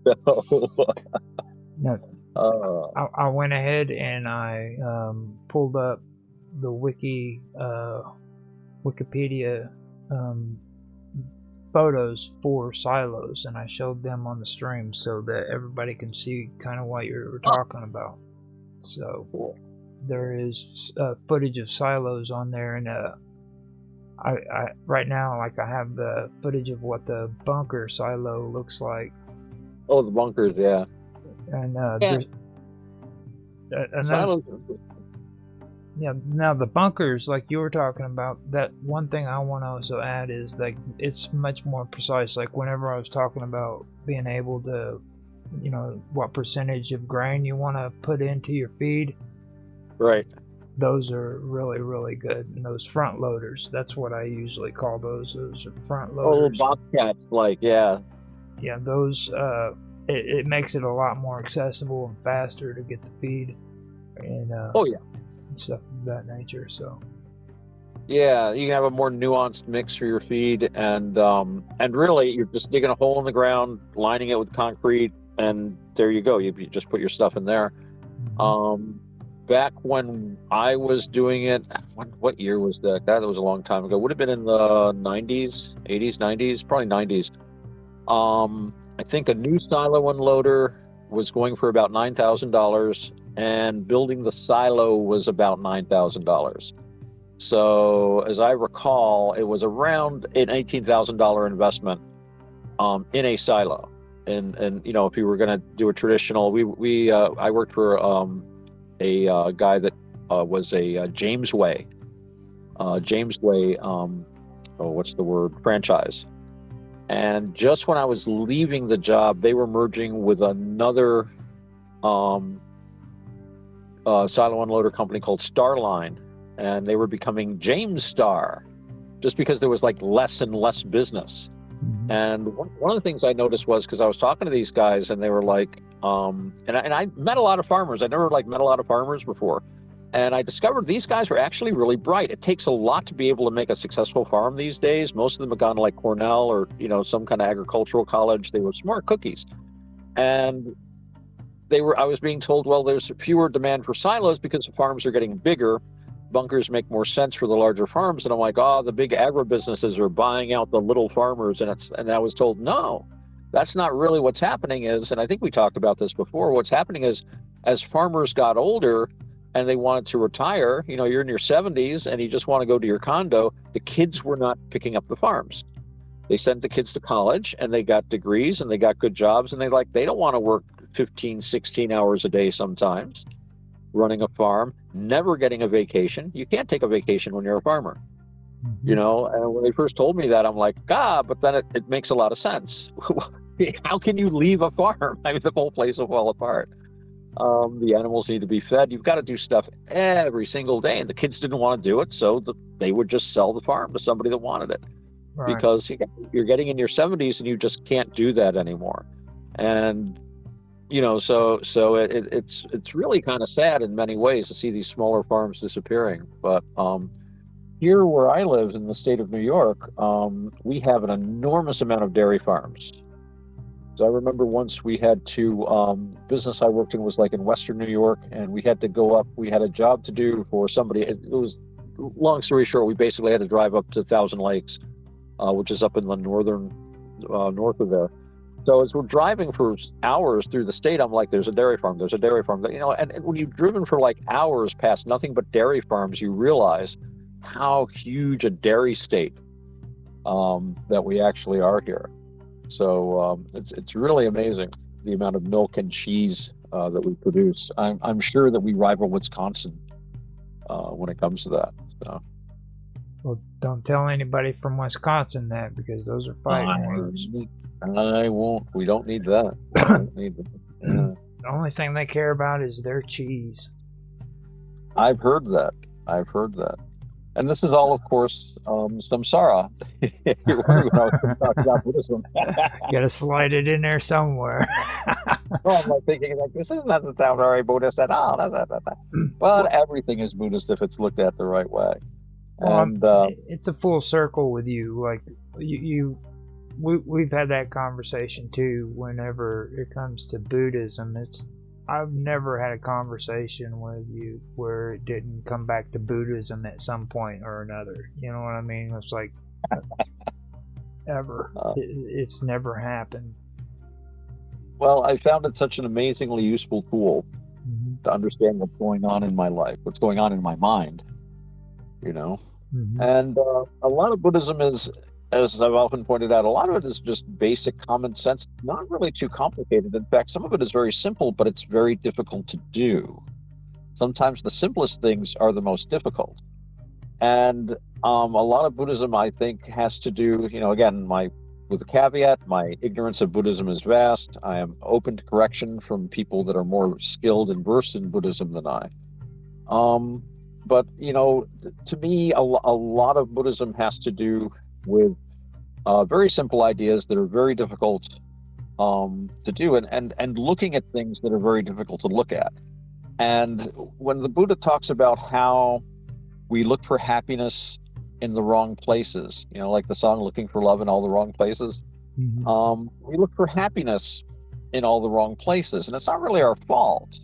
So, No, I went ahead and I pulled up the Wikipedia um, photos for silos, and I showed them on the stream so that everybody can see kind of what you're talking about. So cool. there is footage of silos on there, and I right now, like, I have the footage of what the bunker silo looks like, Oh, the bunkers, yeah. and Yeah, there's another. silos. Yeah, now the bunkers, like you were talking about, that one thing I want to also add is like it's much more precise. Like whenever I was talking about being able to, what percentage of grain you want to put into your feed, Right. those are really, really good. And those front loaders, that's what I usually call those. Those are front Oh, little loaders. bobcats, like, yeah. Yeah, those, it makes it a lot more accessible and faster to get the feed and Oh, yeah. stuff of that nature. So. Yeah, you can have a more nuanced mix for your feed, and really, you're just digging a hole in the ground, lining it with concrete, and there you go. You just put your stuff in there. Um, Back when I was doing it, what year was that? That was a long time ago. Would have been in the 90s, 80s, 90s, probably 90s. I think a new silo unloader was going for about $9,000, and building the silo was about $9,000. So, as I recall, it was around an $18,000 investment in a silo. And if you were going to do a traditional, I worked for a guy that was a James Way, what's the word, franchise. And just when I was leaving the job, they were merging with another silo unloader company called Starline, and they were becoming James Star, just because there was like less and less business. And one of the things I noticed was, because I was talking to these guys, and they were like, and I met a lot of farmers. I never met a lot of farmers before, and I discovered these guys were actually really bright. It takes a lot to be able to make a successful farm these days. Most of them have gone to like Cornell or some kind of agricultural college. They were smart cookies, and I was being told, well, there's fewer demand for silos because the farms are getting bigger. Bunkers make more sense for the larger farms. And I'm like, the big agribusinesses are buying out the little farmers. And I was told, no, that's not really what's happening is, and I think we talked about this before, what's happening is, as farmers got older and they wanted to retire, you're in your 70s and you just want to go to your condo, the kids were not picking up the farms. They sent the kids to college and they got degrees and they got good jobs, and they don't want to work 15, 16 hours a day sometimes running a farm, never getting a vacation. You can't take a vacation when you're a farmer, and when they first told me that, I'm like, but then it makes a lot of sense. How can you leave a farm? I mean, the whole place will fall apart. The animals need to be fed. You've got to do stuff every single day, and the kids didn't want to do it, so they would just sell the farm to somebody that wanted it. Right. Because you're getting in your 70s and you just can't do that anymore. And so it's really kind of sad in many ways to see these smaller farms disappearing. But here where I live in the state of New York, we have an enormous amount of dairy farms. So I remember once we had to, business I worked in was like in Western New York, and we had to go up. We had a job to do for somebody. It was, long story short, we basically had to drive up to Thousand Lakes, which is up in the northern north of there. So as we're driving for hours through the state, I'm like, there's a dairy farm, and when you've driven for like hours past nothing but dairy farms, you realize how huge a dairy state that we actually are here. So it's really amazing the amount of milk and cheese that we produce. I'm sure that we rival Wisconsin when it comes to that. So. Well, don't tell anybody from Wisconsin that, because those are fighting words. I won't. We don't need that. The only thing they care about is their cheese. I've heard that. And this is all, of course, samsara. You're wondering what I was talking about Buddhism. Gotta slide it in there somewhere. Well, I'm like thinking, this doesn't sound very Buddhist at all. But everything is Buddhist if it's looked at the right way. Well, and it's a full circle with you. Like you we've had that conversation too. Whenever it comes to Buddhism, I've never had a conversation with you where it didn't come back to Buddhism at some point or another. You know what I mean? It's like ever. It's never happened. Well, I found it such an amazingly useful tool to understand what's going on in my life, what's going on in my mind, you know. And a lot of Buddhism is, as I've often pointed out, a lot of it is just basic common sense, not really too complicated. In fact, some of it is very simple, but it's very difficult to do. Sometimes the simplest things are the most difficult. And a lot of Buddhism, I think, has to do, you know, again, with the caveat, my ignorance of Buddhism is vast. I am open to correction from people that are more skilled and versed in Buddhism than I. But, you know, to me, a lot of Buddhism has to do with very simple ideas that are very difficult to do, and looking at things that are very difficult to look at. And when the Buddha talks about how we look for happiness in the wrong places, you know, like the song Looking for Love in All the Wrong Places, we look for happiness in all the wrong places. And it's not really our fault,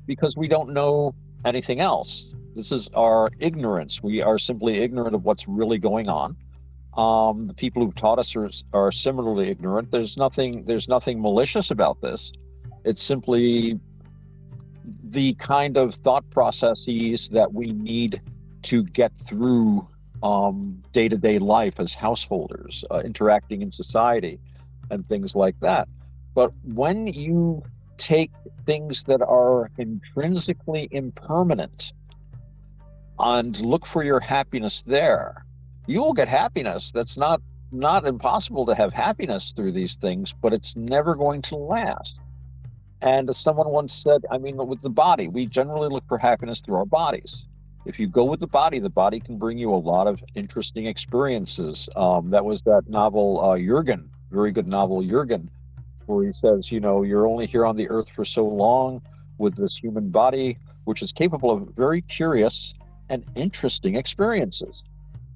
because we don't know anything else. This is our ignorance. We are simply ignorant of what's really going on. The people who've taught us are similarly ignorant. There's nothing malicious about this. It's simply the kind of thought processes that we need to get through day-to-day life as householders, interacting in society and things like that. But when you take things that are intrinsically impermanent and look for your happiness there, you will get happiness. That's not impossible to have happiness through these things, but it's never going to last. And as someone once said, I mean, with the body, we generally look for happiness through our bodies. If you go with the body can bring you a lot of interesting experiences. That was that novel, Jürgen, very good novel, Jürgen, where he says, you know, you're only here on the earth for so long with this human body, which is capable of very curious and interesting experiences.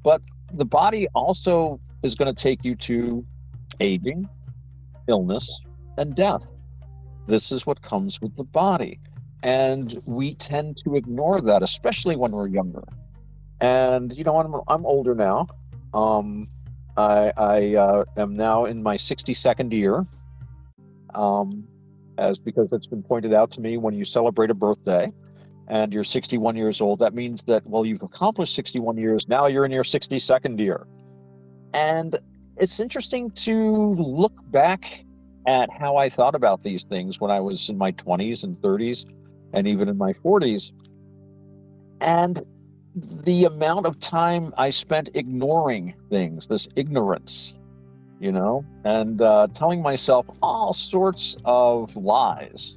But the body also is going to take you to aging, illness, and death. This is what comes with the body. And we tend to ignore that, especially when we're younger. And, you know, I'm older now. I am now in my 62nd year. Because it's been pointed out to me, when you celebrate a birthday and you're 61 years old, that means that, well, you've accomplished 61 years. Now you're in your 62nd year. And it's interesting to look back at how I thought about these things when I was in my 20s and 30s and even in my 40s. And the amount of time I spent ignoring things, this ignorance, you know, and telling myself all sorts of lies,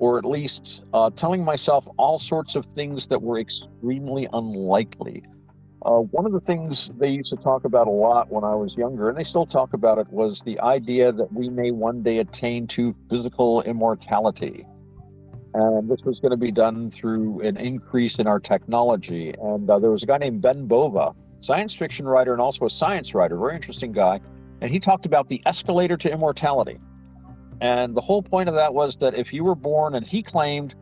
or at least telling myself all sorts of things that were extremely unlikely. One of the things they used to talk about a lot when I was younger, and they still talk about it, was the idea that we may one day attain to physical immortality. And this was going to be done through an increase in our technology. And there was a guy named Ben Bova, science fiction writer and also a science writer, very interesting guy. And he talked about the escalator to immortality. And the whole point of that was that if you were born, and he claimed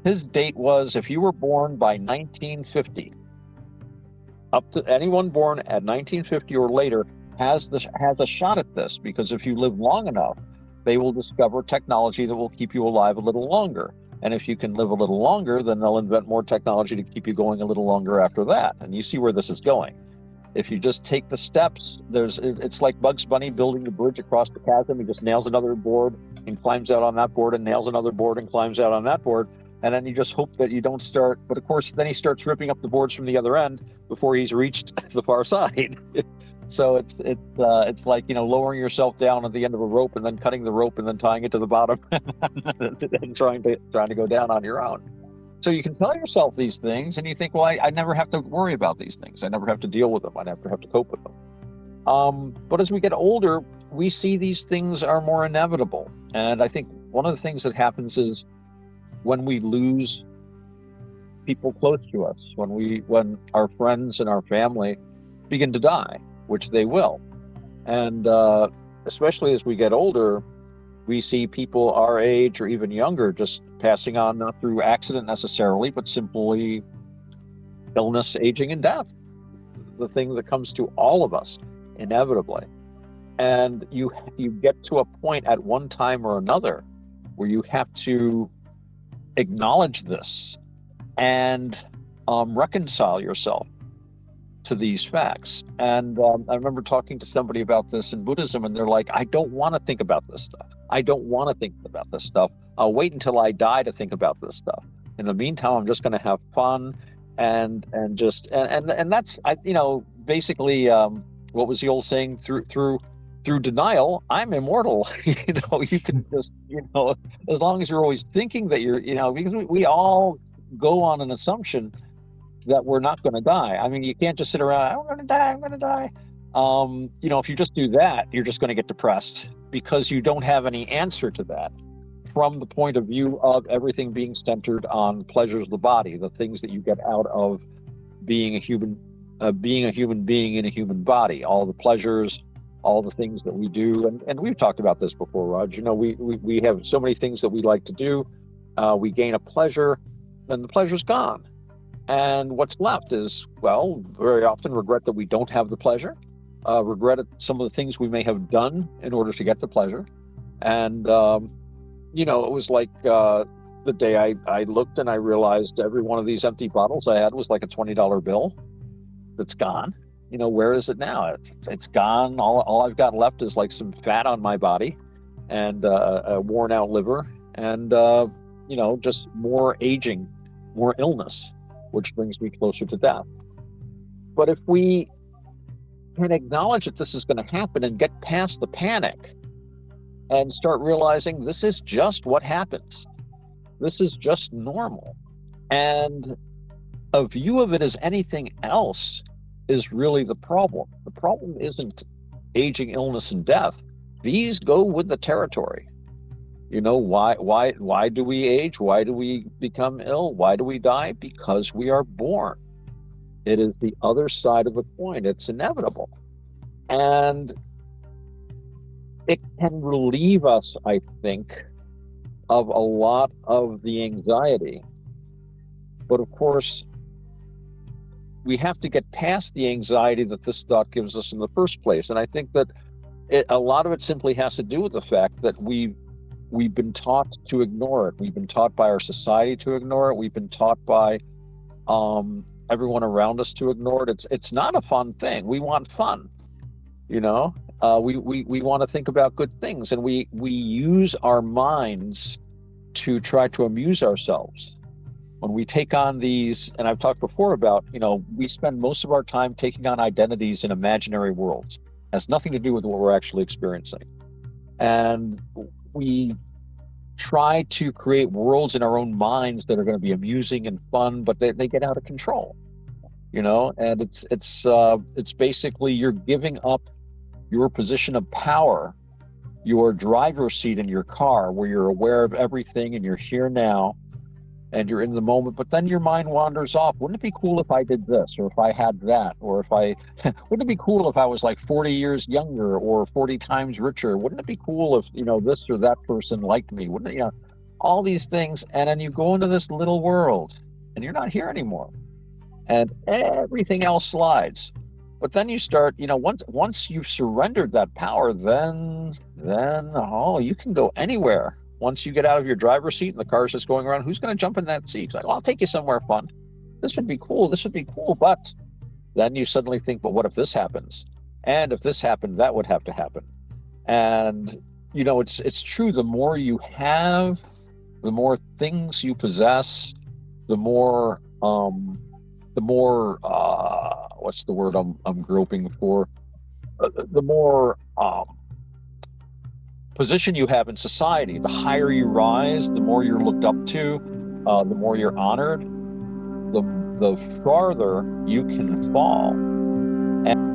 his date was, if you were born by 1950, up to anyone born at 1950 or later has a shot at this, because if you live long enough, they will discover technology that will keep you alive a little longer. And if you can live a little longer, then they'll invent more technology to keep you going a little longer after that. And you see where this is going. If you just take the steps, it's like Bugs Bunny building the bridge across the chasm. He just nails another board and climbs out on that board, and nails another board and climbs out on that board. And then you just hope that you don't start. But of course, then he starts ripping up the boards from the other end before he's reached the far side. So it's like, you know, lowering yourself down at the end of a rope and then cutting the rope and then tying it to the bottom and trying to go down on your own. So you can tell yourself these things and you think, well, I never have to worry about these things. I never have to deal with them. I never have to cope with them. But as we get older, we see these things are more inevitable. And I think one of the things that happens is when we lose people close to us, when our friends and our family begin to die, which they will. And especially as we get older, we see people our age or even younger just passing on, not through accident necessarily, but simply illness, aging, and death. The thing that comes to all of us inevitably. And you get to a point at one time or another where you have to acknowledge this and reconcile yourself to these facts. And I remember talking to somebody about this in Buddhism, and they're like, I don't want to think about this stuff. I don't want to think about this stuff. I'll wait until I die to think about this stuff. In the meantime, I'm just going to have fun and that's basically what was the old saying? Through denial, I'm immortal. You can just as long as you're always thinking that you're because we all go on an assumption that we're not going to die. I mean, you can't just sit around, I'm going to die. If you just do that, you're just going to get depressed because you don't have any answer to that from the point of view of everything being centered on pleasures of the body, the things that you get out of being a human being in a human body, all the pleasures, all the things that we do. And we've talked about this before, Raj. We have so many things that we like to do. We gain a pleasure, then the pleasure's gone. And what's left is, well, very often regret that we don't have the pleasure, regret at some of the things we may have done in order to get the pleasure. And, it was like the day I looked and I realized every one of these empty bottles I had was like a $20 bill that's gone. Where is it now? It's gone. All I've got left is like some fat on my body and a worn out liver and, just more aging, more illness, which brings me closer to death. But if we can acknowledge that this is going to happen and get past the panic and start realizing this is just what happens, this is just normal, and a view of it as anything else is really the problem. The problem isn't aging, illness, and death. These go with the territory. Why do we age? Why do we become ill? Why do we die? Because we are born. It is the other side of the coin. It's inevitable. And it can relieve us, I think, of a lot of the anxiety. But of course, we have to get past the anxiety that this thought gives us in the first place. And I think that a lot of it simply has to do with the fact that we've been taught to ignore it. We've been taught by our society to ignore it. We've been taught by everyone around us to ignore it. It's not a fun thing. We want fun, we want to think about good things, and we use our minds to try to amuse ourselves. When we take on these, and I've talked before about, we spend most of our time taking on identities in imaginary worlds. It has nothing to do with what we're actually experiencing. And we try to create worlds in our own minds that are going to be amusing and fun, but they get out of control, and it's basically you're giving up your position of power, your driver's seat in your car, where you're aware of everything and you're here now and you're in the moment, but then your mind wanders off. Wouldn't it be cool if I did this, or if I had that, or if wouldn't it be cool if I was like 40 years younger or 40 times richer? Wouldn't it be cool if, this or that person liked me? Wouldn't it, all these things. And then you go into this little world and you're not here anymore. And everything else slides. But then you start, once you've surrendered that power, then you can go anywhere. Once you get out of your driver's seat and the car's just going around, who's going to jump in that seat? It's like, well, I'll take you somewhere fun. This would be cool. But then you suddenly think, but what if this happens? And if this happened, that would have to happen. And, it's true. The more you have, the more things you possess, the more what's the word I'm groping for? The more position you have in society. The higher you rise, the more you're looked up to, the more you're honored, the farther you can fall. And